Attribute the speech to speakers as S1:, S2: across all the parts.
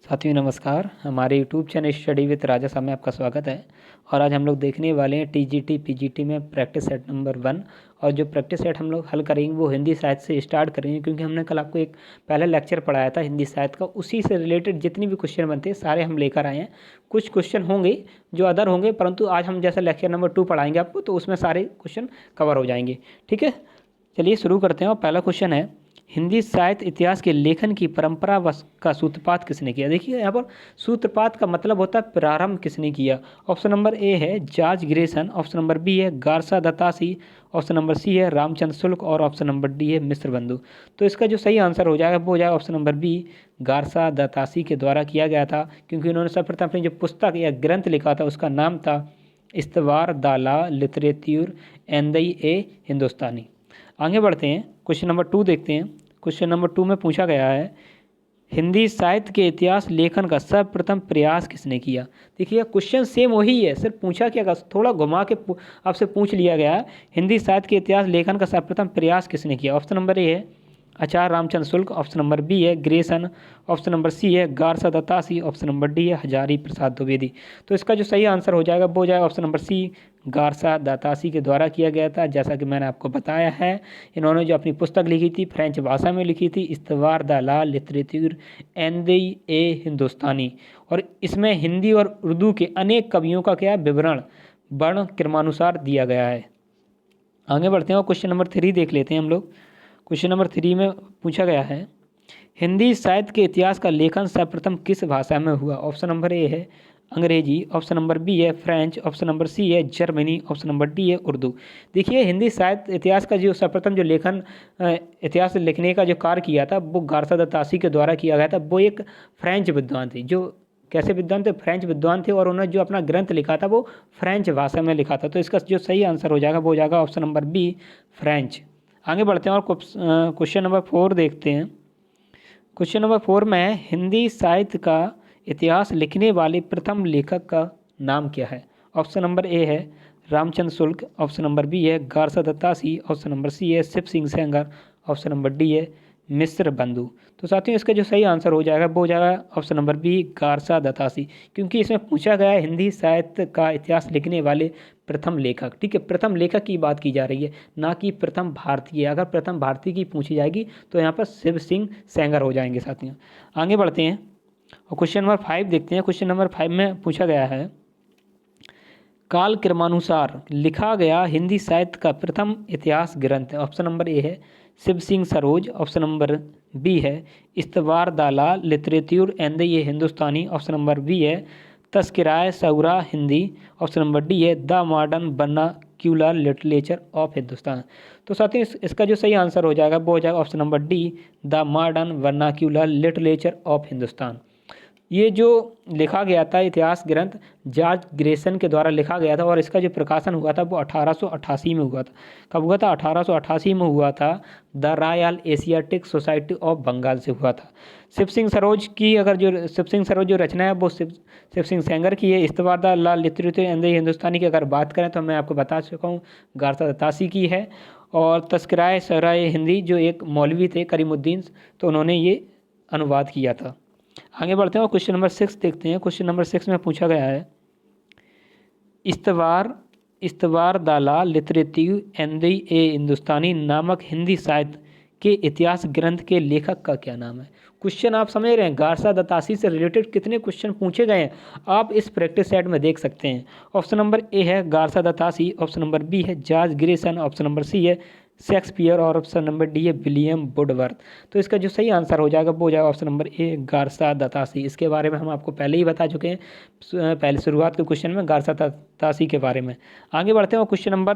S1: साथियों नमस्कार। हमारे यूट्यूब चैनल स्टडी विद राजा साहब में आपका स्वागत है। और आज हम लोग देखने वाले हैं टीजीटी पीजीटी में प्रैक्टिस सेट नंबर 1। और जो प्रैक्टिस सेट हम लोग हल करेंगे वो हिंदी साहित्य से स्टार्ट करेंगे, क्योंकि हमने कल आपको एक पहला लेक्चर पढ़ाया था हिंदी साहित्य का। उसी से रिलेटेड जितनी भी क्वेश्चन बनते हैं सारे हम लेकर आए हैं। कुछ क्वेश्चन होंगे जो अदर होंगे, परंतु आज हम जैसा लेक्चर नंबर 2 पढ़ाएंगे आपको, तो उसमें सारे क्वेश्चन कवर हो जाएंगे। ठीक है, चलिए शुरू करते हैं। और पहला क्वेश्चन है, हिंदी साहित्य इतिहास के लेखन की परंपरा का सूत्रपात किसने किया। देखिए यहाँ पर सूत्रपात का मतलब होता है प्रारंभ किसने किया। ऑप्शन नंबर ए है George Grierson, option number B है Garcin de Tassy, option number C है रामचंद्र शुक्ल और ऑप्शन नंबर डी है मिश्र बंधु। तो इसका जो सही आंसर हो जाएगा वो हो जाएगा ऑप्शन नंबर बी, गारसा दत्तासी के द्वारा किया गया था, क्योंकि उन्होंने सर्वप्रथम अपनी जो पुस्तक या ग्रंथ लिखा था उसका नाम था इस्तवार दाला लिटरेच्यूर एंदई ए हिंदुस्तानी। आगे बढ़ते हैं, क्वेश्चन नंबर 2 देखते हैं। क्वेश्चन नंबर 2 में पूछा गया है, हिंदी साहित्य के इतिहास लेखन का सर्वप्रथम प्रयास किसने किया। देखिए क्वेश्चन सेम वही है, सिर्फ पूछा क्या, थोड़ा घुमा के आपसे पूछ लिया गया है। हिंदी साहित्य के इतिहास लेखन का सर्वप्रथम प्रयास किसने किया। ऑप्शन नंबर ए है Acharya Ramchandra Shukla, option number B है ग्रेसन, ऑप्शन नंबर सी है Garcin de Tassy, option number D है हजारी प्रसाद द्विवेदी। तो इसका जो सही आंसर हो जाएगा वो हो जाएगा ऑप्शन नंबर सी, गारसा दत्तासी के द्वारा किया गया था। जैसा कि मैंने आपको बताया है, इन्होंने जो अपनी पुस्तक लिखी थी फ्रेंच भाषा में लिखी थी, इस्तवार द ला लिटरेचर एंड ए हिंदुस्तानी। और इसमें हिंदी और उर्दू के अनेक कवियों का क्या विवरण वर्ण क्रमानुसार दिया गया है। आगे बढ़ते हैं और क्वेश्चन नंबर 3 देख लेते हैं हम लोग। क्वेश्चन नंबर 3 में पूछा गया है, हिंदी साहित्य के इतिहास का लेखन सर्वप्रथम किस भाषा में हुआ। ऑप्शन नंबर ए है अंग्रेजी, ऑप्शन नंबर बी है फ्रेंच, ऑप्शन नंबर सी है जर्मनी, ऑप्शन नंबर डी है उर्दू। देखिए हिंदी साहित्य इतिहास का जो सर्वप्रथम जो लेखन इतिहास लिखने का जो कार्य किया था वो गारसा दत्तासी के द्वारा किया गया था। वो एक फ्रेंच विद्वान थे, जो कैसे विद्वान थे, फ्रेंच विद्वान थे, और उन्होंने जो अपना ग्रंथ लिखा था वो फ्रेंच भाषा में लिखा था। तो इसका जो सही आंसर हो जाएगा वो हो जाएगा ऑप्शन नंबर बी, फ्रेंच। आगे बढ़ते हैं और क्वेश्चन नंबर 4 देखते हैं। क्वेश्चन नंबर 4 में हिंदी साहित्य का इतिहास लिखने वाले प्रथम लेखक का नाम क्या है। ऑप्शन नंबर ए है Ramchandra Shukla, option number B है Garcin de Tassy, option number C है Shiv Singh Sengar, option number D है मिश्र बंधु। तो साथियों इसका जो सही आंसर हो जाएगा वो हो जाएगा ऑप्शन नंबर बी, गारसा दत्तासी, क्योंकि इसमें पूछा गया है हिंदी साहित्य का इतिहास लिखने वाले प्रथम लेखक। ठीक है, प्रथम लेखक की बात की जा रही है, ना कि प्रथम भारतीय। अगर प्रथम भारतीय की पूछी जाएगी तो यहाँ पर शिव सिंह सेंगर हो जाएंगे साथियों। आगे बढ़ते हैं और क्वेश्चन नंबर 5 देखते हैं। क्वेश्चन नंबर 5 में पूछा गया है, काल क्रमानुसार लिखा गया हिंदी साहित्य का प्रथम इतिहास ग्रंथ। ऑप्शन नंबर ए है Shiv Singh Saroj, option number B है इस्तवार दाला लिटरेच्यूर एंड ये हिंदुस्तानी, ऑप्शन नंबर बी है तस्किराए सौरा हिंदी, ऑप्शन नंबर डी है the modern vernacular literature of Hindustan. तो साथियों इसका जो सही आंसर हो जाएगा वो हो जाएगा option number D, the modern vernacular literature of Hindustan. ये जो लिखा गया था इतिहास ग्रंथ जॉर्ज ग्रेसन के द्वारा लिखा गया था, और इसका जो प्रकाशन हुआ था वो 1888 में हुआ था। कब हुआ था? 1888 में हुआ था। The Royal Asiatic Society of Bengal से हुआ था। शिव सिंह सरोज की शिव सिंह सरोज जो रचना है वो शिव सिंह सेंगर की है। इस्तवार द ला लिटरेचर एंड द हिंदुस्तानी की अगर बात करें तो मैं आपको बता चुका हूँ गारसा दत्तासी की है। और तस्कराए सराय हिंदी जो एक मौलवी थे करीमुद्दीन, तो उन्होंने ये अनुवाद किया था। आगे बढ़ते हैं और क्वेश्चन नंबर 6 देखते हैं। क्वेश्चन नंबर 6 में पूछा गया है, इस्तवार दाला लिटरेटिव एंड ए हिंदुस्तानी नामक हिंदी साहित्य के इतिहास ग्रंथ के लेखक का क्या नाम है। क्वेश्चन आप समझ रहे हैं, गारसा दत्तासी से रिलेटेड कितने क्वेश्चन पूछे गए हैं आप इस प्रैक्टिस सेट में देख सकते हैं। ऑप्शन नंबर ए है Garcin de Tassy, option number B है George Grierson, option number C है शेक्सपियर और ऑप्शन नंबर डी है विलियम वुडवर्थ। तो इसका जो सही आंसर हो जाएगा वो हो जाएगा ऑप्शन नंबर ए, गारसा दत्तासी। इसके बारे में हम आपको पहले ही बता चुके हैं, पहले शुरुआत के क्वेश्चन में गारसा दत्तासी के बारे में। आगे बढ़ते हैं और क्वेश्चन नंबर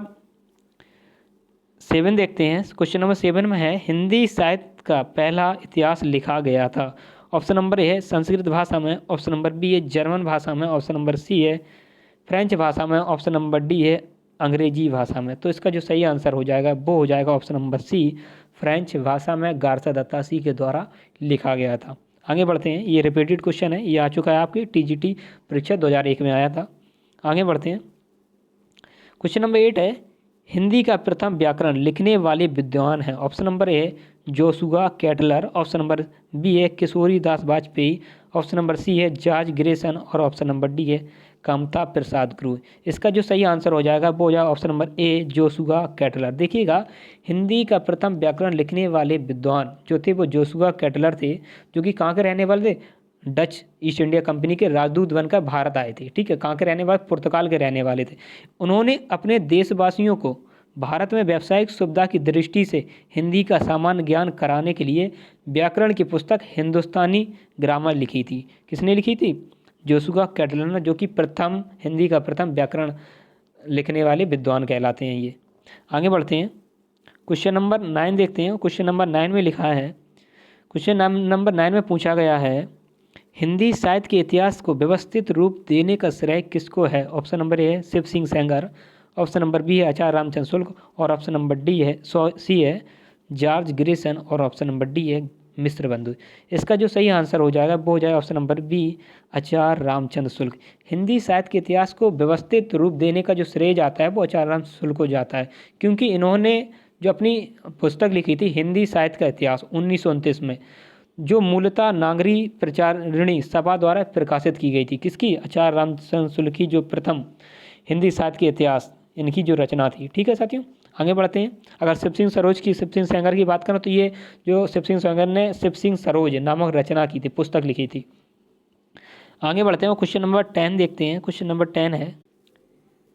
S1: 7 देखते हैं। क्वेश्चन नंबर 7 में है, हिंदी साहित्य का पहला इतिहास लिखा गया था। ऑप्शन नंबर ए है संस्कृत भाषा में, ऑप्शन नंबर बी है जर्मन भाषा में, ऑप्शन नंबर सी है फ्रेंच भाषा में, ऑप्शन नंबर डी है अंग्रेजी भाषा में। तो इसका जो सही आंसर हो जाएगा वो हो जाएगा ऑप्शन नंबर सी, फ्रेंच भाषा में गारसा दत्तासी के द्वारा लिखा गया था। आगे बढ़ते हैं, ये रिपीटेड क्वेश्चन है, ये आ चुका है आपकी टीजीटी परीक्षा 2001 में आया था। आगे बढ़ते हैं, क्वेश्चन नंबर 8 है, हिंदी का प्रथम व्याकरण लिखने वाले विद्वान हैं। Option number A Joshua Ketelaar, option number B है Kishori Das Vajpeyi, option number C है जॉर्ज ग्रेसन और ऑप्शन नंबर डी है कामता प्रसाद गुरु। इसका जो सही आंसर हो जाएगा वो हो जाएगा ऑप्शन नंबर ए जोशुआ कैटलर। देखिएगा हिंदी का प्रथम व्याकरण लिखने वाले विद्वान जो थे वो जोशुआ कैटलर थे, जो कि कहाँ के रहने वाले थे, डच ईस्ट इंडिया कंपनी के राजदूत बनकर भारत आए थे। ठीक है, कहाँ के रहने वाले, पुर्तगाल के रहने वाले थे। उन्होंने अपने देशवासियों को भारत में व्यावसायिक सुविधा की दृष्टि से हिंदी का सामान्य ज्ञान कराने के लिए व्याकरण की पुस्तक हिंदुस्तानी ग्रामर लिखी थी। किसने लिखी थी, जोशुआ कैटलर ने, जो कि प्रथम हिंदी का प्रथम व्याकरण लिखने वाले विद्वान कहलाते हैं ये। आगे बढ़ते हैं, क्वेश्चन नंबर 9 देखते हैं। क्वेश्चन नंबर 9 में लिखा है, क्वेश्चन नंबर 9 में पूछा गया है हिंदी साहित्य के इतिहास को व्यवस्थित रूप देने का श्रेय किसको है। ऑप्शन नंबर ए है Shiv Singh Sengar, option number B है आचार्य रामचंद्र शुक्ल और ऑप्शन नंबर डी है सी है जॉर्ज ग्रेसन और ऑप्शन नंबर डी है मिश्र बंधु। इसका जो सही आंसर हो जाएगा वो हो जाएगा ऑप्शन नंबर बी आचार्य रामचंद्र शुक्ल। हिंदी साहित्य के इतिहास को व्यवस्थित रूप देने का जो श्रेय जाता है वो आचार्य रामचंद्र शुक्ल को जाता है, क्योंकि इन्होंने जो अपनी पुस्तक लिखी थी हिंदी साहित्य का इतिहास 1929 में, जो मूलतः नागरी प्रचारिणी सभा द्वारा प्रकाशित की गई थी। किसकी, आचार्य रामचंद्र शुक्ल की जो प्रथम हिंदी साहित्य के इतिहास इनकी जो रचना थी। ठीक है साथियों, आगे बढ़ते हैं। अगर शिव सिंह सरोज की, शिव सिंह सेंगर की बात करें तो ये जो शिव सिंह सेंगर ने शिव सिंह सरोज नामक रचना की थी, पुस्तक लिखी थी। आगे बढ़ते हैं, क्वेश्चन नंबर 10 देखते हैं। क्वेश्चन नंबर 10 है,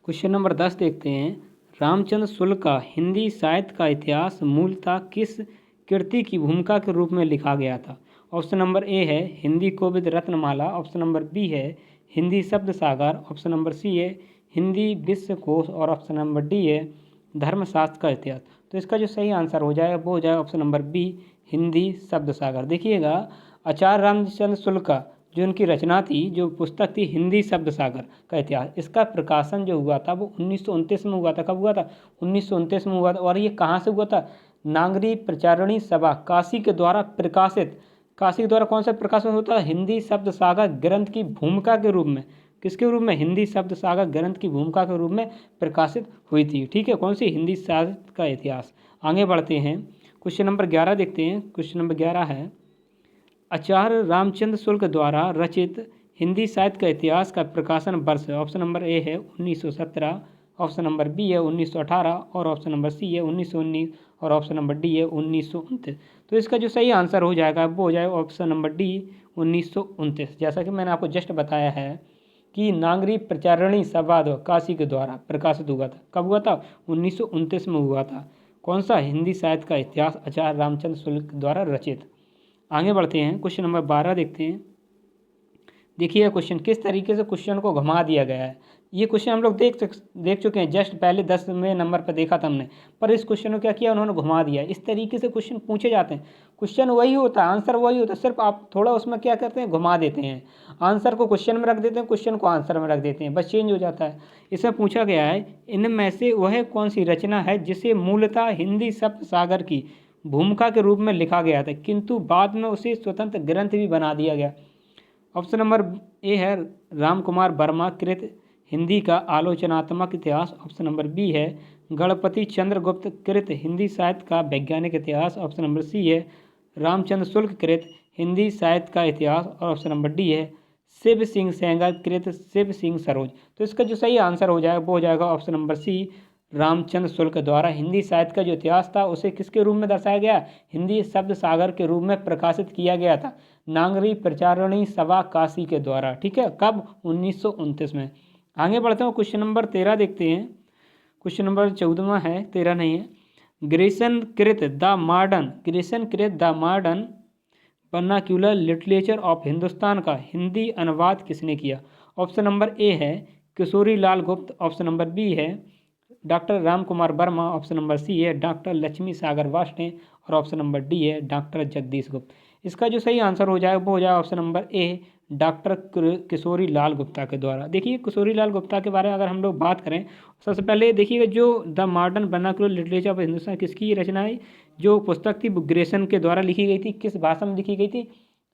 S1: क्वेश्चन नंबर 10 देखते हैं। रामचंद्र शुक्ल का हिंदी साहित्य का इतिहास मूलतः किस कृति की भूमिका के रूप में लिखा गया था। ऑप्शन नंबर ए है Hindi Kovid Ratnamala, option number B है हिंदी शब्द सागर, ऑप्शन नंबर सी है हिंदी विश्वकोश और ऑप्शन नंबर डी है धर्मशास्त्र का इतिहास। तो इसका जो सही आंसर हो जाएगा वो हो जाएगा ऑप्शन नंबर बी हिंदी शब्द सागर। देखिएगा आचार्य रामचंद्र शुक्ल का जो उनकी रचना थी, जो पुस्तक थी हिंदी शब्द सागर का इतिहास, इसका प्रकाशन जो हुआ था वो 1929 में हुआ था। कब हुआ था, 1929 में हुआ था। और ये कहाँ से हुआ था, नागरी प्रचारिणी सभा काशी के द्वारा प्रकाशित, काशी के द्वारा कौन सा प्रकाशन होता है, हिंदी शब्द सागर ग्रंथ की भूमिका के रूप में। किसके रूप में, हिंदी शब्द सागर ग्रंथ की भूमिका के रूप में प्रकाशित हुई थी। ठीक है, कौन सी, हिंदी साहित्य का इतिहास। आगे बढ़ते हैं, क्वेश्चन नंबर 11 देखते हैं। क्वेश्चन नंबर 11 है आचार्य रामचंद्र शुक्ल द्वारा रचित हिंदी साहित्य का इतिहास का प्रकाशन वर्ष। ऑप्शन नंबर ए है 1917, ऑप्शन नंबर बी है 1918 और ऑप्शन नंबर सी है 1919 और ऑप्शन नंबर डी है 1929। तो इसका जो सही आंसर हो जाएगा वो हो जाएगा ऑप्शन नंबर डी 1929। जैसा कि मैंने आपको जस्ट बताया है कि नागरी प्रचारिणी सभा काशी के द्वारा प्रकाशित हुआ था। कब हुआ था, 1929 में हुआ था। कौन सा, हिंदी साहित्य का इतिहास आचार्य रामचंद्र शुक्ल द्वारा रचित। आगे बढ़ते हैं, क्वेश्चन नंबर 12 देखते हैं। देखिए क्वेश्चन किस तरीके से क्वेश्चन को घुमा दिया गया है। ये क्वेश्चन हम लोग देख चुके हैं, जस्ट पहले 10वें नंबर पर देखा था हमने, पर इस क्वेश्चन को क्या किया, उन्होंने घुमा दिया। इस तरीके से क्वेश्चन पूछे जाते हैं, क्वेश्चन वही होता है, आंसर वही होता है, सिर्फ आप थोड़ा उसमें क्या करते हैं, घुमा देते हैं। आंसर को क्वेश्चन में रख देते हैं, क्वेश्चन को आंसर में रख देते हैं, बस चेंज हो जाता है। इसमें पूछा गया है इनमें से वह कौन सी रचना है जिसे मूलतः हिंदी शब्द सागर की भूमिका के रूप में लिखा गया था, किंतु बाद में उसे स्वतंत्र ग्रंथ भी बना दिया गया। ऑप्शन नंबर ए है राम कुमार वर्मा कृत हिंदी का आलोचनात्मक इतिहास, ऑप्शन नंबर बी है गणपति चंद्रगुप्त कृत हिंदी साहित्य का वैज्ञानिक इतिहास, ऑप्शन नंबर सी है रामचंद्र शुक्ल कृत हिंदी साहित्य का इतिहास और ऑप्शन नंबर डी है शिव सिंह सेंगर कृत शिव सिंह सरोज। तो इसका जो सही आंसर हो जाएगा वो हो जाएगा ऑप्शन नंबर सी रामचंद्र शुक्ल द्वारा हिंदी साहित्य का जो इतिहास था उसे किसके रूप में दर्शाया गया, हिंदी शब्द सागर के रूप में प्रकाशित किया गया था नागरी प्रचारिणी सभा काशी के द्वारा। ठीक है, कब, 1929 में। आगे बढ़ते हैं, क्वेश्चन नंबर 13 देखते हैं। क्वेश्चन नंबर 14वां है, 13 नहीं है। ग्रेसन कृत the modern vernacular literature of Hindustan का हिंदी अनुवाद किसने किया। ऑप्शन नंबर ए है Kishori Lal Gupta, option number B है doctor Ram Kumar Varma, option number C है डॉक्टर लक्ष्मी सागर वाष्णे और ऑप्शन नंबर डी है डॉक्टर जगदीश गुप्त। इसका जो सही आंसर हो जाएगा वो हो जाएगा ऑप्शन नंबर ए डॉक्टर किशोरी लाल गुप्ता के द्वारा। देखिए किशोरी लाल गुप्ता के बारे में अगर हम लोग बात करें, सबसे पहले देखिएगा जो the modern vernacular literature of Hindustan किसकी रचना है, जो पुस्तक थी ग्रेसन के द्वारा लिखी गई थी। किस भाषा में लिखी गई थी,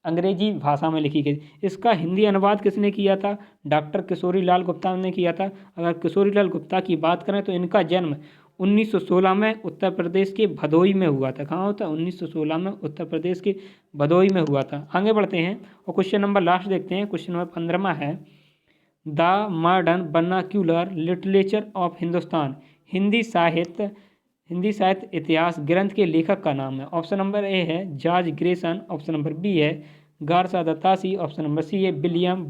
S1: अंग्रेजी भाषा में लिखी गई। इसका हिंदी अनुवाद किसने किया था, डॉक्टर किशोरी लाल गुप्ता ने किया था। अगर किशोरी लाल गुप्ता की बात करें तो इनका जन्म 1916 में उत्तर प्रदेश के भदोही में हुआ था। कहाँ होता है? 1916 में उत्तर प्रदेश के भदोही में हुआ था। आगे बढ़ते हैं और क्वेश्चन नंबर लास्ट देखते हैं। क्वेश्चन नंबर 15वां है the modern vernacular literature of Hindustan, Hindi साहित्य इतिहास ग्रंथ के लेखक का नाम है। ऑप्शन नंबर ए है George Grierson, option number B है Garcin de Tassy, option number C है William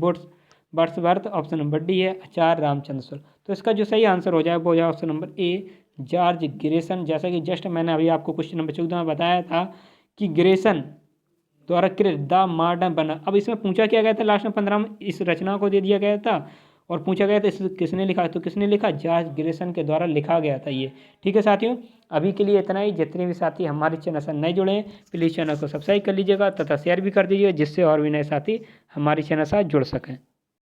S1: Wordsworth, option number D है आचार्य रामचंद्र शुक्ल। तो इसका जो सही आंसर हो जाए वो हो जाए option number A George Grayson. जैसा कि जस्ट मैंने अभी आपको क्वेश्चन नंबर 14 में बताया था कि ग्रेसन द्वारा कृत द मॉडर्न बना। अब इसमें पूछा क्या गया था लास्ट में 15 में, इस रचना को दे दिया गया था और पूछा गया था इस किसने लिखा, तो किसने लिखा? जॉर्ज ग्रेसन के द्वारा लिखा गया था ये। ठीक है साथियों, अभी के लिए इतना ही। जितने भी साथी हमारे चैनल से नए जुड़े हैं प्लीज़ चैनल को सब्सक्राइब कर लीजिएगा तथा शेयर भी कर दीजिएगा, जिससे और भी नए साथी हमारे चैनल से जुड़ सकें।